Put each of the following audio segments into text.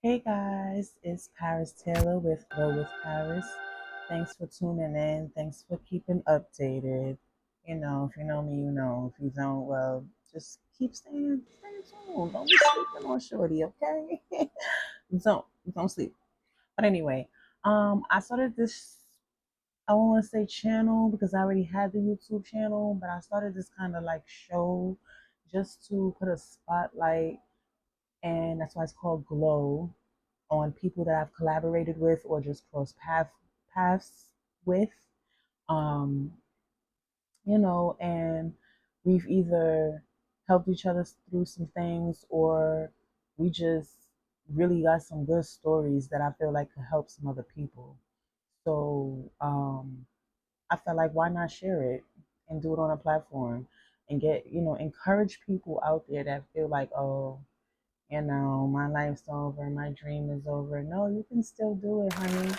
Hey guys, it's Paris Taylor with Flow with Paris. Thanks for tuning in. Thanks for keeping updated. You know, if you know me, you know. If you don't, well, just keep staying tuned. Don't be sleeping on Shorty, okay? don't sleep. But anyway, I started this. I don't want to say channel because I already had the YouTube channel, but I started this kind of like show just to put a spotlight, and that's why it's called Glow, on people that I've collaborated with or just crossed paths with. Um, and we've either helped each other through some things, or we just really got some good stories that I feel like could help some other people. So I felt like, why not share it and do it on a platform and get, encourage people out there that feel like, oh, my life's over, my dream is over. No, you can still do it, honey.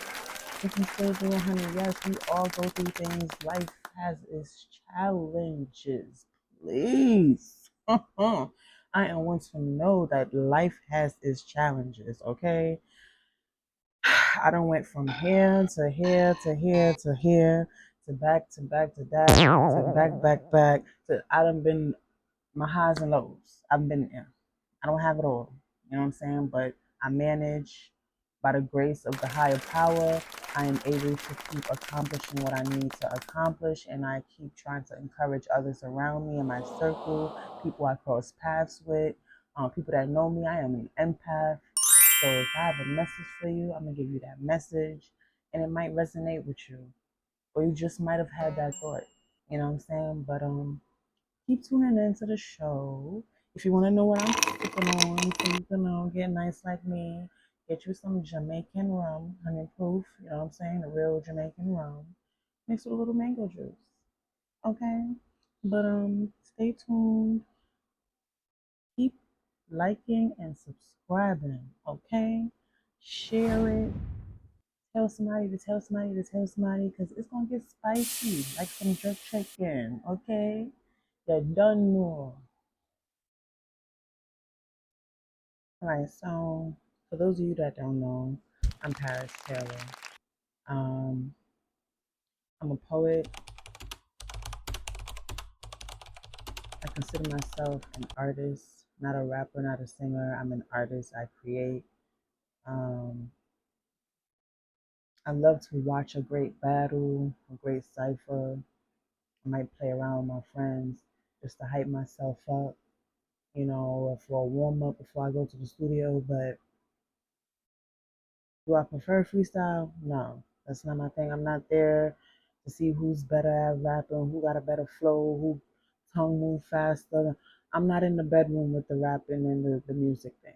You can still do it, honey. Yes, we all go through things. Life has its challenges. Please. I want to know that life has its challenges, okay? I done went from here to here to here to here to back to back to that to back to I done been my highs and lows. I've been there. I don't have it all. You know what I'm saying? But I manage by the grace of the higher power. I am able to keep accomplishing what I need to accomplish, and I keep trying to encourage others around me in my circle, people I cross paths with, people that know me. I am an empath. So if I have a message for you, I'm gonna give you that message, and it might resonate with you, or you just might have had that thought. You know what I'm saying? But keep tuning into the show. If you want to know what I'm sipping on, so you can get nice like me, get you some Jamaican rum, 100 proof, you know what I'm saying? The real Jamaican rum, mixed with a little mango juice. Okay? But stay tuned. Keep liking and subscribing, okay? Share it. Tell somebody to tell somebody to tell somebody, because it's gonna get spicy like some jerk chicken, okay? You done know. Right, so for those of you that don't know, I'm Paris Taylor. Um, I'm a poet. I consider myself an artist, not a rapper, not a singer. I'm an artist. I create. Um, I love to watch a great battle, a great cipher. I might play around with my friends just to hype myself up, for a warm up before I go to the studio. But do I prefer freestyle? No, that's not my thing. I'm not there to see who's better at rapping, who got a better flow, who tongue move faster. I'm not in the bedroom with the rapping and the music thing.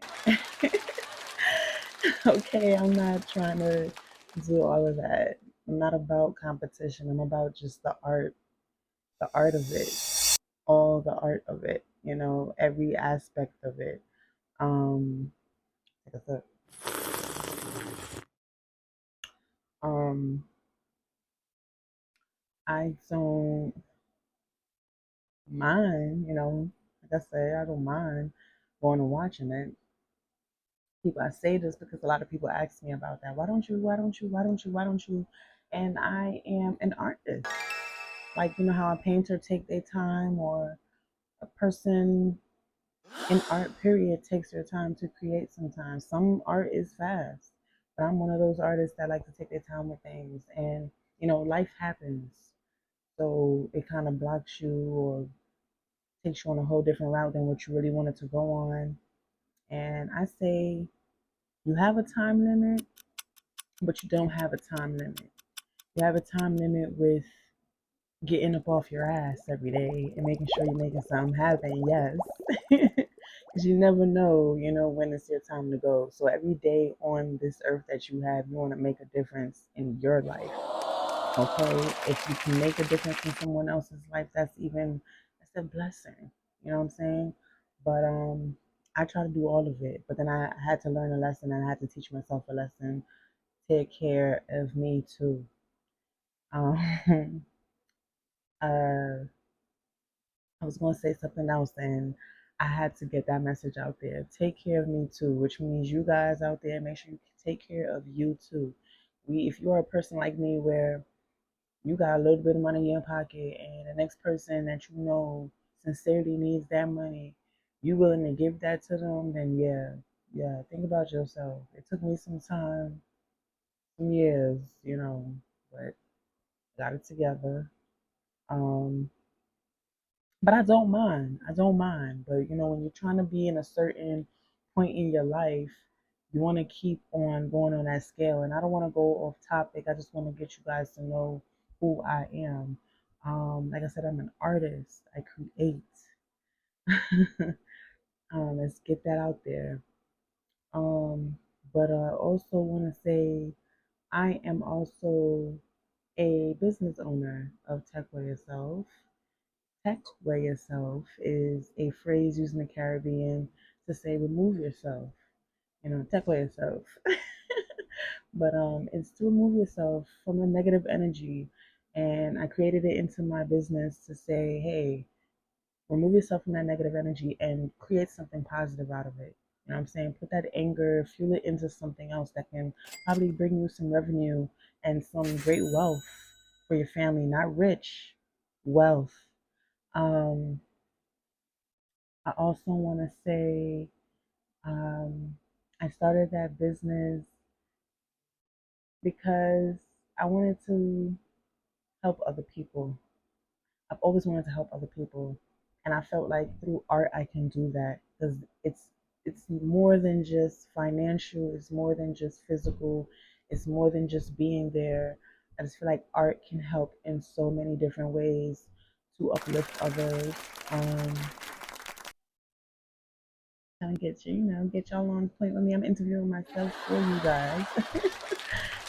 Okay, I'm not trying to do all of that. I'm not about competition. I'm about just the art of it, all the art of it, every aspect of it. Um, like I said, um, I don't mind, like I say, I don't mind going and watching it. People, I say this because a lot of people ask me about that. Why don't you? Why don't you? Why don't you? Why don't you? And I am an artist. Like, you know how a painter take their time, or a person in art period takes their time to create sometimes. Some art is fast, but I'm one of those artists that like to take their time with things. And, life happens. So it kind of blocks you or takes you on a whole different route than what you really wanted to go on. And I say you have a time limit, but you don't have a time limit. You have a time limit with getting up off your ass every day and making sure you're making something happen, yes. Because you never know, when it's your time to go. So every day on this earth that you have, you want to make a difference in your life. Okay? If you can make a difference in someone else's life, that's a blessing. You know what I'm saying? But I try to do all of it. But then I had to learn a lesson, and I had to teach myself a lesson. Take care of me too. Uh, I was going to say something else, and I had to get that message out there. Take care of me too, which means you guys out there, make sure you take care of you too. If you are a person like me where you got a little bit of money in your pocket and the next person that you know sincerely needs that money, you willing to give that to them, then yeah, think about yourself. It took me some time, some years, but got it together. Um, but I don't mind. I don't mind. But when you're trying to be in a certain point in your life, you want to keep on going on that scale. And I don't want to go off topic. I just want to get you guys to know who I am. Like I said, I'm an artist. I create. Let's get that out there. But I also want to say I am also a business owner of Tech Way Yourself. Tech Way Yourself is a phrase used in the Caribbean to say remove yourself. Tech Way Yourself. But it's to remove yourself from the negative energy. And I created it into my business to say, hey, remove yourself from that negative energy and create something positive out of it. You know what I'm saying? Put that anger, fuel it into something else that can probably bring you some revenue and some great wealth for your family. Not rich, wealth. Um, I also want to say um, I started that business because I wanted to help other people. I've always wanted to help other people, and I felt like through art I can do that because it's more than just financial. It's more than just physical. It's more than just being there. I just feel like art can help in so many different ways to uplift others. Um, Kind of get get y'all on point with me. I'm interviewing myself for you guys.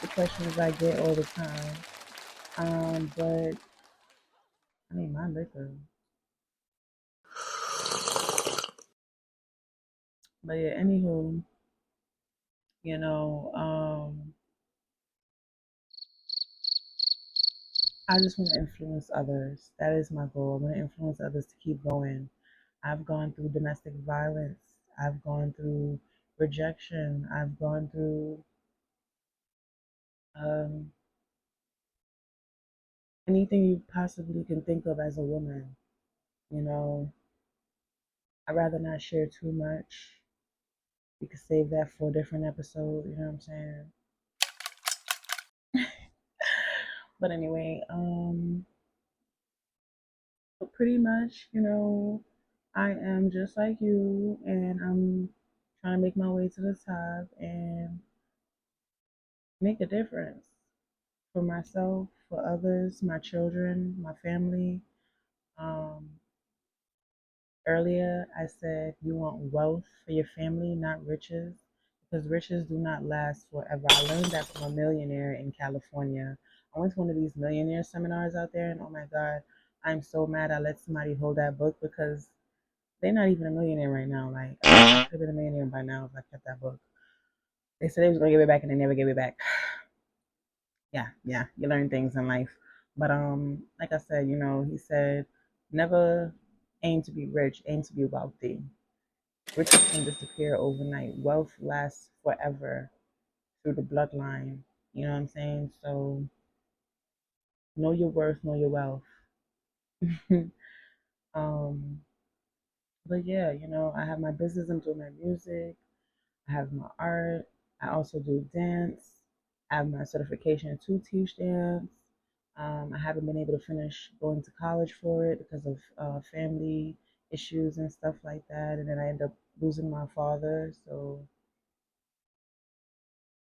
The questions I get all the time. But I mean, my liquor. But yeah, anywho, you know, um, I just want to influence others. That is my goal. I want to influence others to keep going. I've gone through domestic violence. I've gone through rejection. I've gone through um, anything you possibly can think of as a woman. You know, I'd rather not share too much. We could save that for a different episode. You know what I'm saying? But anyway, but pretty much, I am just like you, and I'm trying to make my way to the top and make a difference for myself, for others, my children, my family. Um, Earlier, I said you want wealth for your family, not riches, because riches do not last forever. I learned that from a millionaire in California. I went to one of these millionaire seminars out there, and oh my God, I'm so mad I let somebody hold that book because they're not even a millionaire right now. Like, I could have been a millionaire by now if I kept that book. They said they was going to give it back, and they never gave it back. Yeah, you learn things in life. But like I said, he said, never aim to be rich, aim to be wealthy. Riches can disappear overnight. Wealth lasts forever through the bloodline. You know what I'm saying? So know your worth, know your wealth. um, but yeah, I have my business. I'm doing my music. I have my art. I also do dance. I have my certification to teach dance. I haven't been able to finish going to college for it because of family issues and stuff like that. And then I ended up losing my father. So,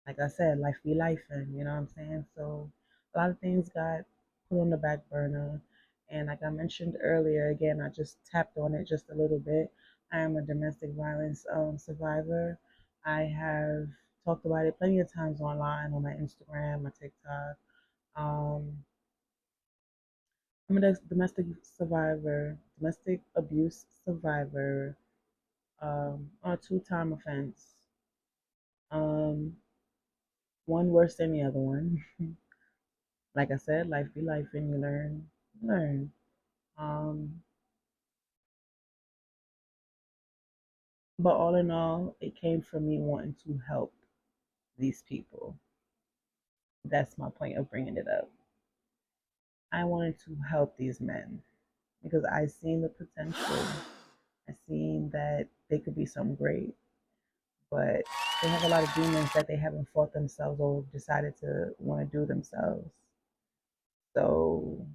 like I said, life be life, and you know what I'm saying? So, a lot of things got put on the back burner. And like I mentioned earlier, again, I just tapped on it just a little bit. I am a domestic violence survivor. I have talked about it plenty of times online on my Instagram, my TikTok. Um, I'm a domestic survivor, domestic abuse survivor, on a two-time offense. Um, One worse than the other one. Like I said, life be life, and you learn. Um, But all in all, it came from me wanting to help these people. That's my point of bringing it up. I wanted to help these men because I seen the potential. I seen that they could be something great, but they have a lot of demons that they haven't fought themselves or decided to want to do themselves. So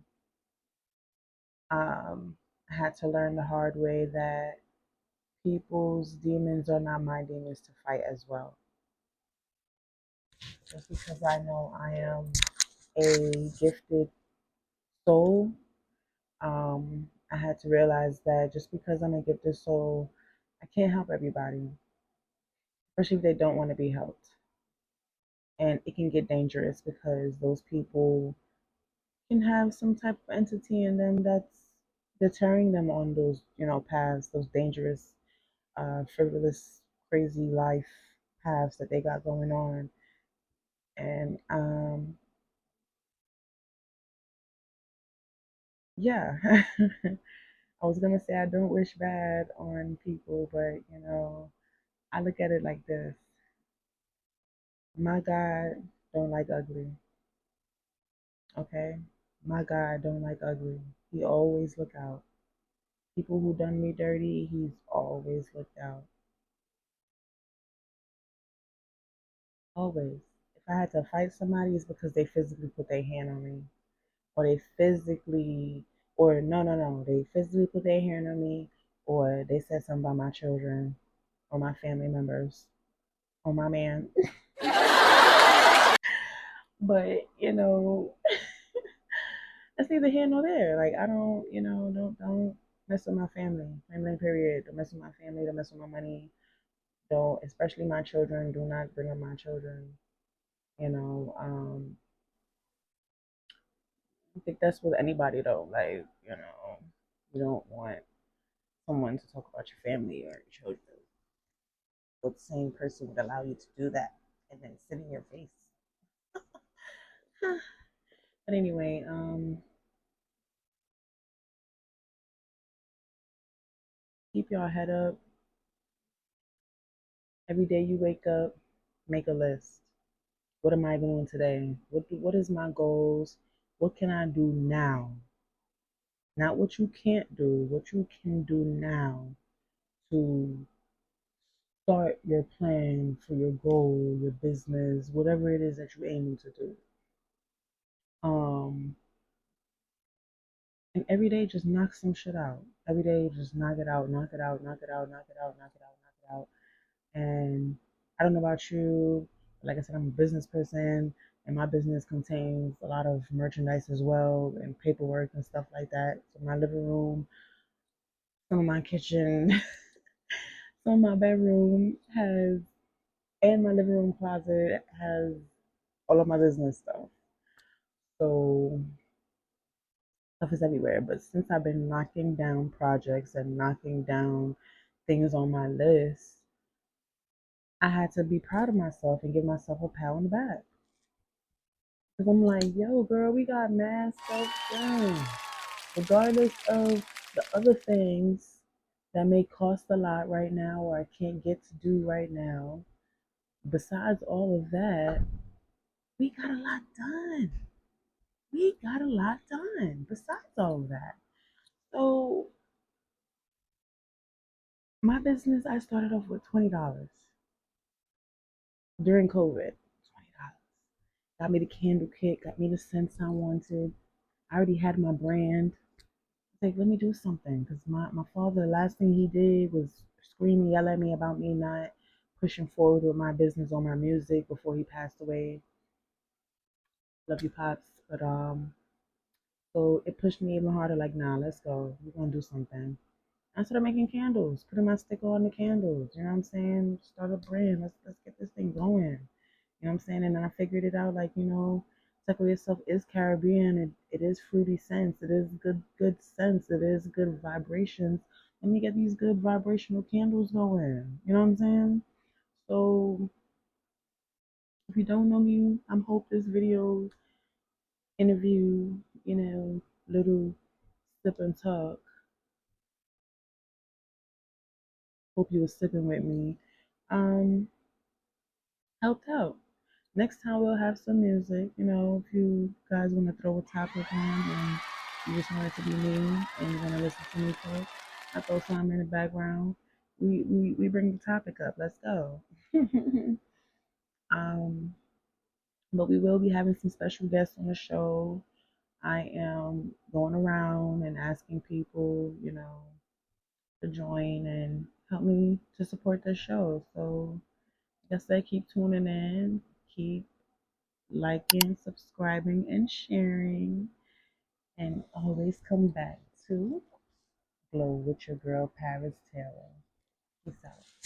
I had to learn the hard way that people's demons are not my demons to fight as well. Just because I know I am a gifted soul, I had to realize that just because I'm a gifted soul, I can't help everybody, especially if they don't want to be helped. And it can get dangerous because those people can have some type of entity in them that's deterring them on those, paths, those dangerous, frivolous, crazy life paths that they got going on. And yeah, I was gonna say I don't wish bad on people, but I look at it like this. My God don't like ugly, okay? My God don't like ugly. He always look out. People who done me dirty, he's always looked out. Always. If I had to fight somebody, it's because they physically put their hand on me. Or they physically, or no, they physically put their hand on me, or they said something about my children, or my family members, or my man. But, that's neither here nor there. Like, I don't, don't mess with my family. Family, period. Don't mess with my family. Don't mess with my money. Don't, especially my children. Do not bring up my children. You know, I think that's with anybody though. Like, you don't want someone to talk about your family or your children. But the same person would allow you to do that and then sit in your face. But anyway, keep your head up. Every day you wake up, make a list. What am I doing today? What is my goals? What can I do now? Not what you can't do, what you can do now to start your plan for your goal, your business, whatever it is that you're aiming to do. Um, and every day just knock some shit out. Every day just knock it out, knock it out, knock it out, knock it out, knock it out, knock it out. And I don't know about you, but like I said, I'm a business person and my business contains a lot of merchandise as well and paperwork and stuff like that. So my living room, some of my kitchen, some of my bedroom has, and my living room closet has all of my business stuff. So stuff is everywhere. But since I've been knocking down projects and knocking down things on my list, I had to be proud of myself and give myself a pat on the back. Because I'm like, yo, girl, we got mad stuff done. Regardless of the other things that may cost a lot right now or I can't get to do right now, besides all of that, we got a lot done. We got a lot done besides all of that. So my business, I started off with $20 during COVID. $20. Got me the candle kit, got me the scents I wanted. I already had my brand. Like, let me do something. Because my father, the last thing he did was scream and yell at me about me not pushing forward with my business or my music before he passed away. Love you, Pops. But so it pushed me even harder, like, nah, let's go. We're gonna do something. I started making candles, putting my sticker on the candles. You know what I'm saying? Start a brand. Let's get this thing going. You know what I'm saying? And then I figured it out, like, Sequoia itself is Caribbean. It is fruity scents. It is good scents. It is good vibrations. Let me get these good vibrational candles going. You know what I'm saying? So if you don't know me, I'm hope this video interview, little sip and talk Hope you were sipping with me. Um, Helped out. Next time we'll have some music. If you guys want to throw a topic on and you just want it to be me and you want to listen to me talk, I throw something in the background. We bring the topic up. Let's go. um, but we will be having some special guests on the show. I am going around and asking people, to join and help me to support the show. So, like I said, keep tuning in, keep liking, subscribing, and sharing, and always come back to Glow with your girl, Paris Taylor. Peace out.